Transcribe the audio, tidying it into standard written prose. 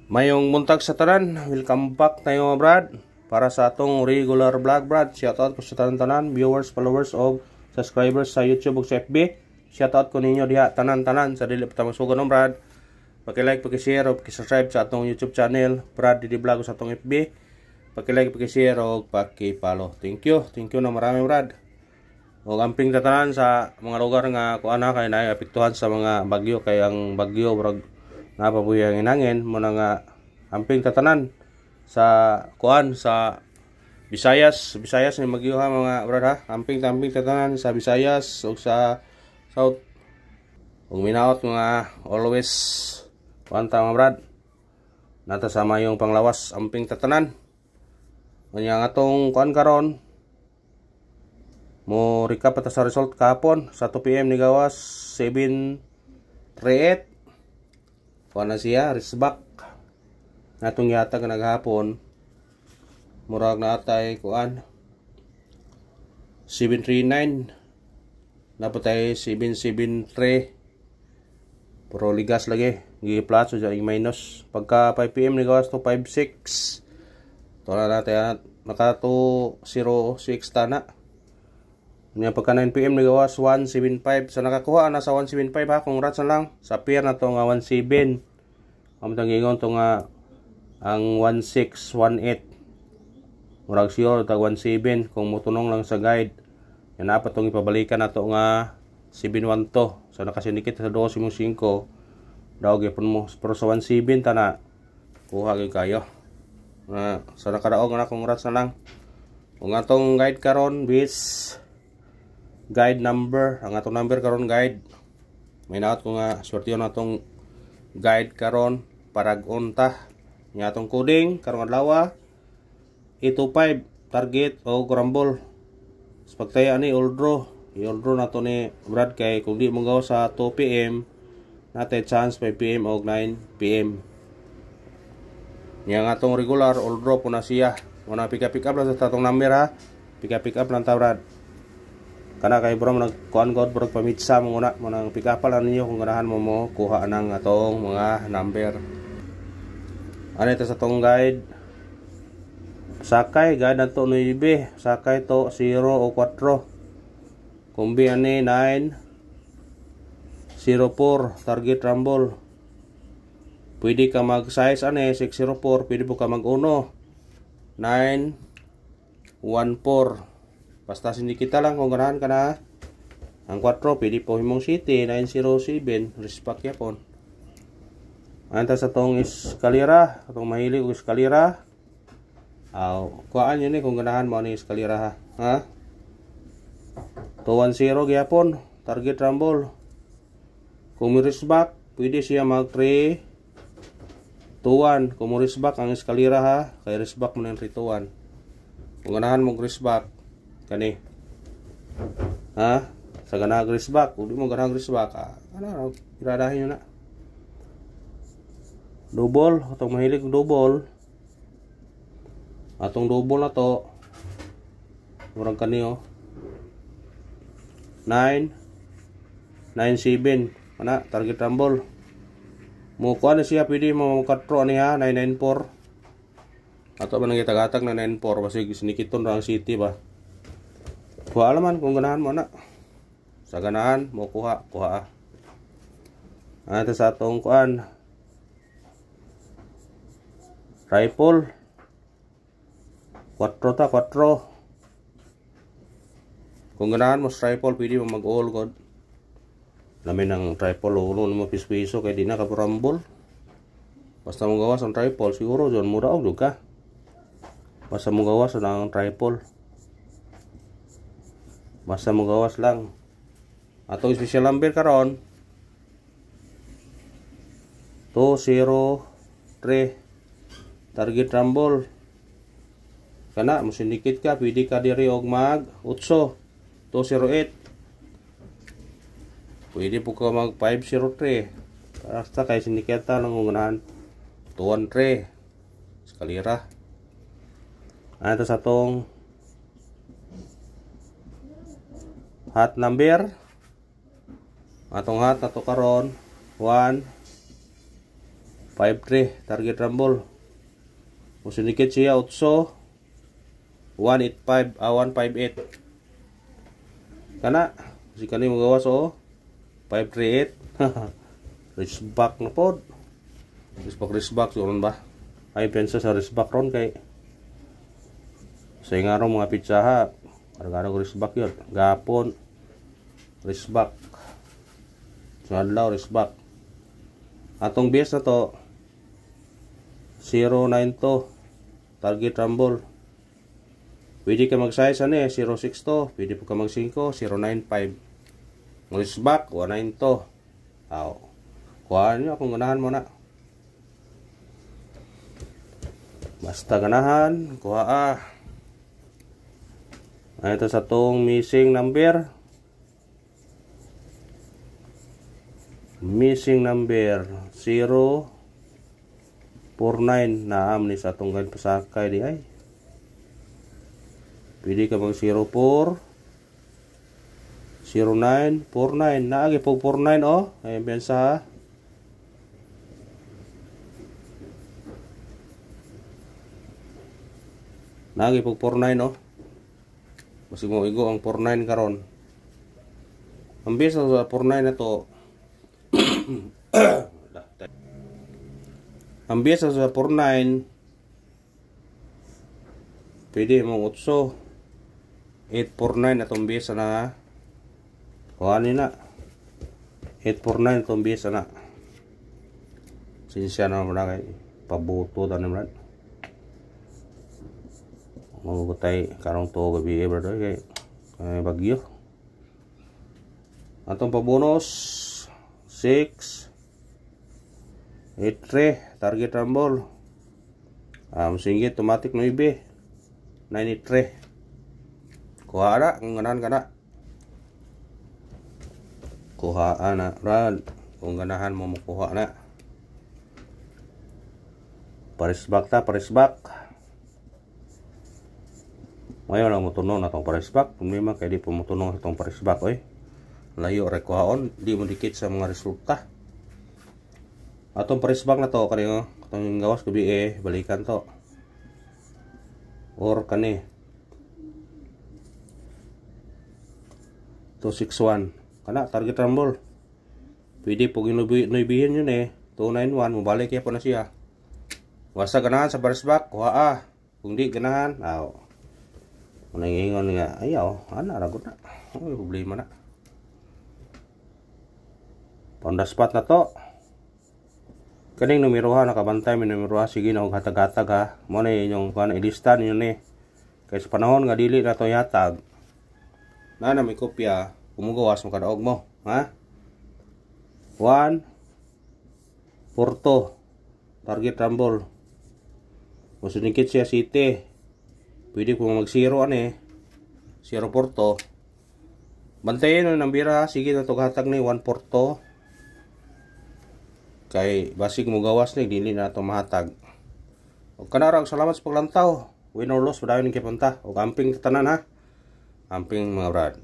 Mayong muntag sa tanan, welcome back tayo mga brad. Para sa atong regular vlog brad, shoutout ko sa tanan-tanan, viewers, followers o subscribers sa YouTube ug sa FB. Shoutout ko ninyo diha tanan-tanan sa dili pa masugan ng brad. Paki-like, paki-share o paki-subscribe sa atong YouTube channel, Brad Didi Vlog sa atong FB. Paki-like, paki-share o paki-follow. Thank you na marami brad. O amping tatanan sa mga lugar nga kuana kay naapektuhan sa mga bagyo kay ang bagyo brad napabuyang inangin mo na nga amping tatanan sa kuan sa Visayas ni magyo ha mga brad ha. Amping tatanan sa Visayas ug sa South ug minaot nga always kuan ta mga brad nata sa mayong panglawas amping tatanan. Unya nga atong kuan karon mo recap ata sa result kahapon sa 2 PM ni gawas 738 kuan na siya risback natong yata ka naghapon murag natay kuan 739 napatay 773 pero ligas lagi gi-plus o dyan minus pagka 5 PM ni gawas to 56 to na natin naka 206 tana. Nya pagka 9 PM nagawas 175. So nakakuha na sa 175 ha. Congrats na lang. Sa pair na to nga 17. Amtang gingon to nga ang 1618. Murag sure tag 17 kung mutunong lang sa guide. Yan na pa tong ipabalikan na to nga 712. So nakasindikit sa 12.5. Daw gyapon mo pero sa 17 tana kuha gyud kayo. So nakadaog na congrats na lang. Kung atong guide karon bis guide number ang atong number karon guide may naot ko nga swerte yon atong guide karon parag-on ta nya atong coding karong adlaw 825 target o rumble sa pagtaya ni all draw na to ni brad kay kung di mo gaw sa 2 PM natay chance 5 PM o 9 PM nya nga atong regular all draw po na siya muna pick up lang sa atong number ha pick up lang ta brad. Kana kay bro nagkuan god bro pamitsa mo na mo nang pick up lang ninyo kung ganahan mo kuha nang atong mga number. Ano ito sa tong guide? Sakay guide nato 9, sakay to 0 o 4. Kumbi ani 9 04 target rumble. Pwede ka mag size ani 604, pwede po ka mag 1 914. Basta sindikita lang kung ganahan ka na. Ang 4 pwede po himong city 907 respect yapon. Anta sa tong eskalera, atong mahilig og eskalera. Kuhaan yun kung ganahan mo ni eskalera ha. 210 gyapon target rumble. Kung respect pwede siya mag 3 2-1 kung respect ang eskalera ha kay respect mo ng 3-1. Kung ganahan mo respect kani ha sa ganag risbak ug di mo ganag risbak ano iradahin na double atong mahilig double atong double na to murag kani 997 ana target rumble mo kuan siya pwede mo katro ani ha 994 ato man nagitag-atag na 94 basig sinikiton ra ang city ba. Kuha alaman kung ganahan mo na. Sa ganahan mo kuha. Ito sa atong kuan. Rifle. 4 ta, 4. Kung ganahan mo sa rifle, pwede mo mag-all god. Namin ang rifle, ulo mo piso kaya di na ka-rumble. Basta mo gawas ang rifle, siguro dyan mura og ka. Basta mo gawas ang rifle. Basta mo gawas lang. Atong special number karon 203 target rumble. Kana mo sindikit ka pwede ka diri og mag 8 208. Pwede po ka mag 503. Basta kay sindikita lang kung ganahan 213 eskalera. Ano sa tong hot number atong hat ato karon 1 5-3 target rumble. Musunikit siya 8 185 158. Kana si kani magawas 538. Risback na pod. Risback suron ba? Ay pensa sa risback ron kay sa nga ron mga pitsaha. Argano risback yun. Gapon risback. Sunadlaw risback. Atong base na to 092 target rumble. Pwede ka mag-size 062, pwede po ka mag-5, 095. Risback 192. Aw. Kuhaan nyo akong ganahan mo na. Basta ganahan, kuha ito sa tong missing number. Missing number 049 naam ni sa tong gan pasakay di ay. Pwede ka mag 04 09 49 naagi po 49 ay pensa naagi po 49 Masig mo igo ang 49 karon. Ang bisa sa 49 na to ang bisa sa 49 pwede mong 8 849 atong bisa na kuhanin na 849 atong bisa na sinsya na naman kay pabuto na naman magugutay karong to gabi brother kay bagyo atong pabonus 6 8-3 target rumble singgit automatic 9 93 kuha na kung ganahan ka na kuha na rad kung ganahan mo makuha na parisback ngayon lang mutunog na itong parisback problema kaya di po mutunog na itong parisback layo rekuhaon di mo dikit sa mga resulta atong parisback na to kanino itong gawas gabi balikan to or kani 261 kana target rumble pwede po ginubihin yun 291 mabalik ya po na siya wasa ganahan sa parisback kuha kung di ganahan nangingon nga ayaw ragot na problema na on the spot na to kaning numero nakabantay may numero sige na og hatag-hatag mo na inyong ilista ninyo kay sa panahon nga dili na to yatag na may kopya kumugawas mo kadaog mo 1 Porto target rumble musunikit siya city pwede po mag 0 0 Porto bantayin ng bira sige na hatag ni 1 Porto kay basig mo gawas ni dili na to mahatag og kanarang salamat sa paglantaw win or loss padayon ni kipunta og amping tanan amping mga brad